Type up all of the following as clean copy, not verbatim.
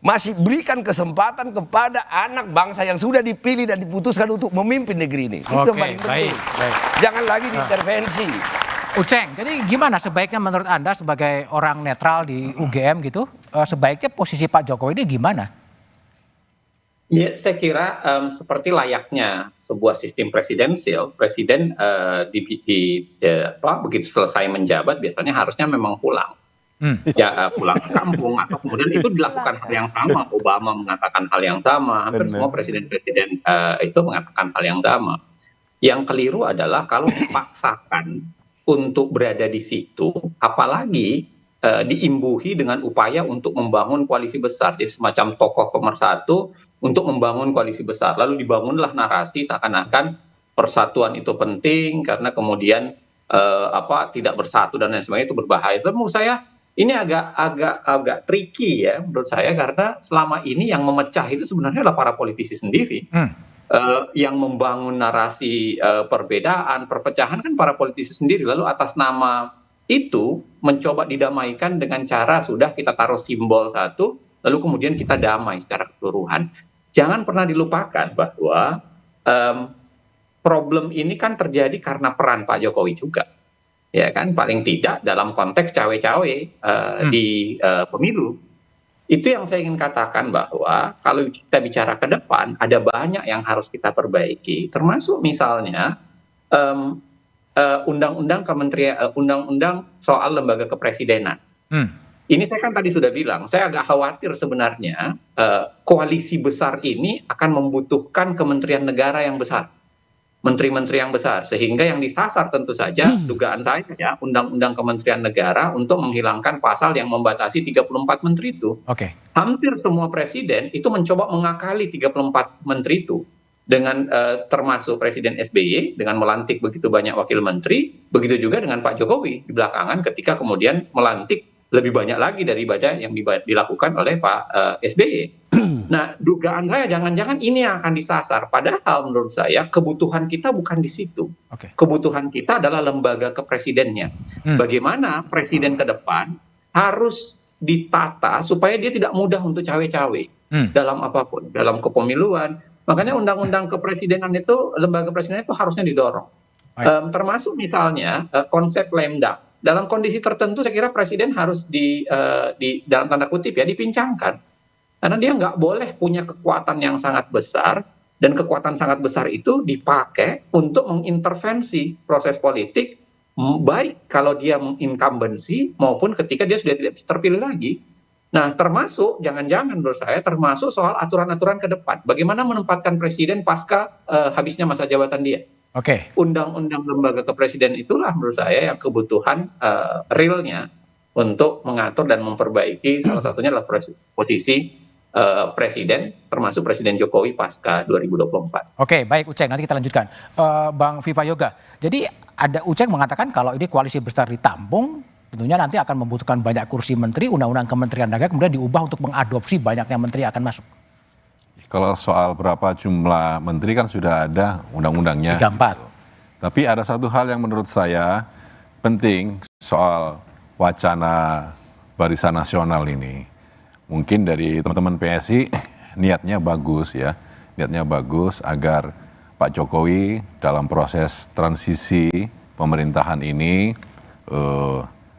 masih berikan kesempatan kepada anak bangsa yang sudah dipilih dan diputuskan untuk memimpin negeri ini. Itu yang paling penting. Baik. Jangan lagi diintervensi. Uceng, jadi gimana sebaiknya menurut Anda sebagai orang netral di UGM gitu, sebaiknya posisi Pak Jokowi ini gimana? Ya, saya kira seperti layaknya sebuah sistem presidensial, presiden begitu selesai menjabat biasanya harusnya memang pulang. Pulang ke kampung atau kemudian itu dilakukan hal yang sama. Obama mengatakan hal yang sama, hampir semua presiden-presiden itu mengatakan hal yang sama. Yang keliru adalah kalau dipaksakan untuk berada di situ, apalagi diimbuhi dengan upaya untuk membangun koalisi besar, jadi semacam tokoh pemersatu untuk membangun koalisi besar. Lalu dibangunlah narasi seakan-akan persatuan itu penting karena kemudian tidak bersatu dan lain sebagainya itu berbahaya. Dan menurut saya ini agak tricky ya menurut saya, karena selama ini yang memecah itu sebenarnya adalah para politisi sendiri. Yang membangun narasi perbedaan, perpecahan kan para politisi sendiri. Lalu atas nama itu mencoba didamaikan dengan cara sudah kita taruh simbol satu, lalu kemudian kita damai secara keseluruhan. Jangan pernah dilupakan bahwa problem ini kan terjadi karena peran Pak Jokowi juga. Ya kan, paling tidak dalam konteks cawe-cawe di pemilu. Itu yang saya ingin katakan, bahwa kalau kita bicara ke depan ada banyak yang harus kita perbaiki, termasuk misalnya undang-undang soal lembaga kepresidenan. Ini saya kan tadi sudah bilang, saya agak khawatir sebenarnya koalisi besar ini akan membutuhkan kementerian negara yang besar, menteri-menteri yang besar, sehingga yang disasar tentu saja dugaan saya ya undang-undang kementerian negara untuk menghilangkan pasal yang membatasi 34 menteri itu. Hampir semua presiden itu mencoba mengakali 34 menteri itu dengan termasuk Presiden SBY dengan melantik begitu banyak wakil menteri, begitu juga dengan Pak Jokowi di belakangan ketika kemudian melantik lebih banyak lagi daripada yang dilakukan oleh Pak SBY. Nah, dugaan saya jangan-jangan ini yang akan disasar. Padahal menurut saya kebutuhan kita bukan di situ. Kebutuhan kita adalah lembaga kepresidennya. Bagaimana presiden ke depan harus ditata supaya dia tidak mudah untuk cawe-cawe dalam apapun, dalam kepemiluan. Makanya undang-undang kepresidenan itu, lembaga kepresidenan itu harusnya didorong. Termasuk misalnya konsep lemda. Dalam kondisi tertentu saya kira presiden harus di dalam tanda kutip ya dipincangkan. Karena dia nggak boleh punya kekuatan yang sangat besar, dan kekuatan sangat besar itu dipakai untuk mengintervensi proses politik, baik kalau dia menginkambensi maupun ketika dia sudah tidak terpilih lagi. Nah, termasuk jangan-jangan menurut saya termasuk soal aturan-aturan ke depan. Bagaimana menempatkan presiden pasca habisnya masa jabatan dia. Undang-undang lembaga kepresiden itulah menurut saya yang kebutuhan realnya untuk mengatur dan memperbaiki, salah satunya adalah posisi presiden, termasuk Presiden Jokowi pasca 2024. Baik Uceng, nanti kita lanjutkan. Bang Viva Yoga, jadi ada Uceng mengatakan kalau ini koalisi besar ditampung, tentunya nanti akan membutuhkan banyak kursi menteri, undang-undang kementerian negara kemudian diubah untuk mengadopsi banyaknya menteri yang akan masuk. Kalau soal berapa jumlah menteri kan sudah ada undang-undangnya. 34. Tapi ada satu hal yang menurut saya penting soal wacana Barisan Nasional ini. Mungkin dari teman-teman PSI niatnya bagus ya, niatnya bagus agar Pak Jokowi dalam proses transisi pemerintahan ini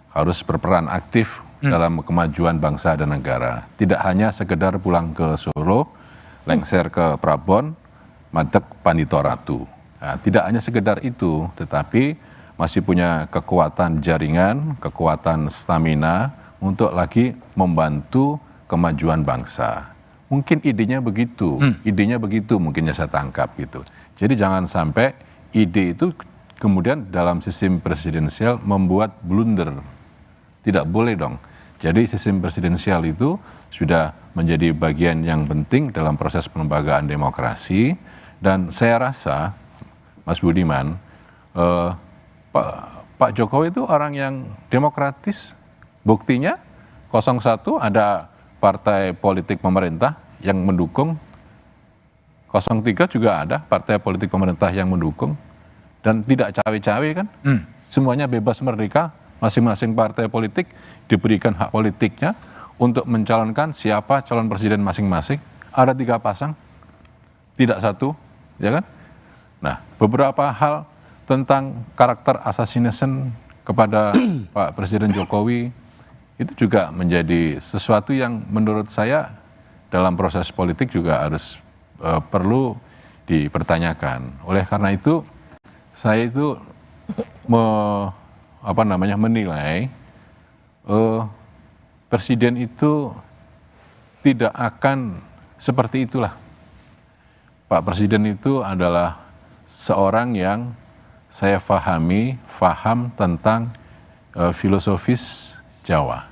harus berperan aktif dalam kemajuan bangsa dan negara. Tidak hanya sekedar pulang ke Solo, lengser ke Prabon, madeg Pandito Ratu. Nah, tidak hanya sekedar itu, tetapi masih punya kekuatan jaringan, kekuatan stamina untuk lagi membantu kemajuan bangsa. Mungkin idenya begitu, mungkinnya saya tangkap gitu. Jadi jangan sampai ide itu kemudian dalam sistem presidensial membuat blunder. Tidak boleh dong. Jadi sistem presidensial itu sudah menjadi bagian yang penting dalam proses pelembagaan demokrasi, dan saya rasa Mas Budiman, Pak Jokowi itu orang yang demokratis. Buktinya 01 ada partai politik pemerintah yang mendukung, 03 juga ada partai politik pemerintah yang mendukung, dan tidak cawe-cawe kan, semuanya bebas merdeka, masing-masing partai politik diberikan hak politiknya untuk mencalonkan siapa calon presiden masing-masing. Ada 3 pasang, tidak 1, ya kan? Nah, beberapa hal tentang karakter assassination kepada Pak Presiden Jokowi itu juga menjadi sesuatu yang menurut saya dalam proses politik juga harus perlu dipertanyakan. Oleh karena itu, saya itu menilai presiden itu tidak akan seperti itulah. Pak Presiden itu adalah seorang yang saya faham tentang filosofis Jawa,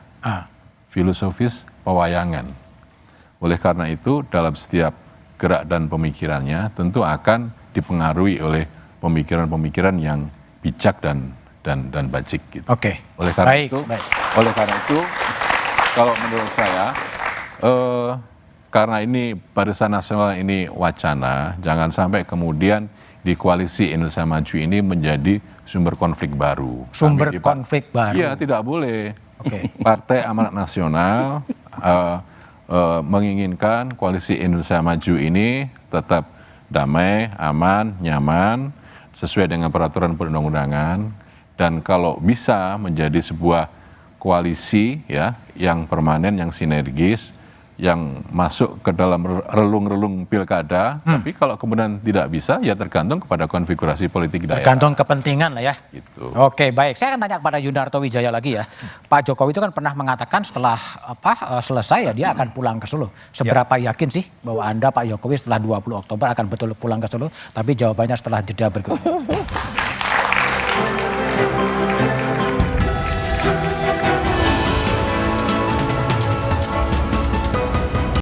filosofis pewayangan. Oleh karena itu, dalam setiap gerak dan pemikirannya tentu akan dipengaruhi oleh pemikiran-pemikiran yang bijak dan bajik gitu. Oke. Oleh karena itu, kalau menurut saya, karena ini Barisan Nasional ini wacana, jangan sampai kemudian di koalisi Indonesia Maju ini menjadi sumber konflik baru. Konflik baru. Iya, tidak boleh. Partai Amanat Nasional menginginkan koalisi Indonesia Maju ini tetap damai, aman, nyaman, sesuai dengan peraturan perundang-undangan, dan kalau bisa menjadi sebuah koalisi ya yang permanen, yang sinergis, yang masuk ke dalam relung-relung pilkada. Tapi kalau kemudian tidak bisa, ya tergantung kepada konfigurasi politik daerah. Tergantung kepentingan lah ya. Gitu. Oke, baik. Saya akan tanya kepada Yunarto Wijaya lagi ya. Pak Jokowi itu kan pernah mengatakan setelah selesai ya dia akan pulang ke Solo. Seberapa yakin sih bahwa Anda Pak Jokowi setelah 20 Oktober akan betul pulang ke Solo? Tapi jawabannya setelah jeda berikut ini.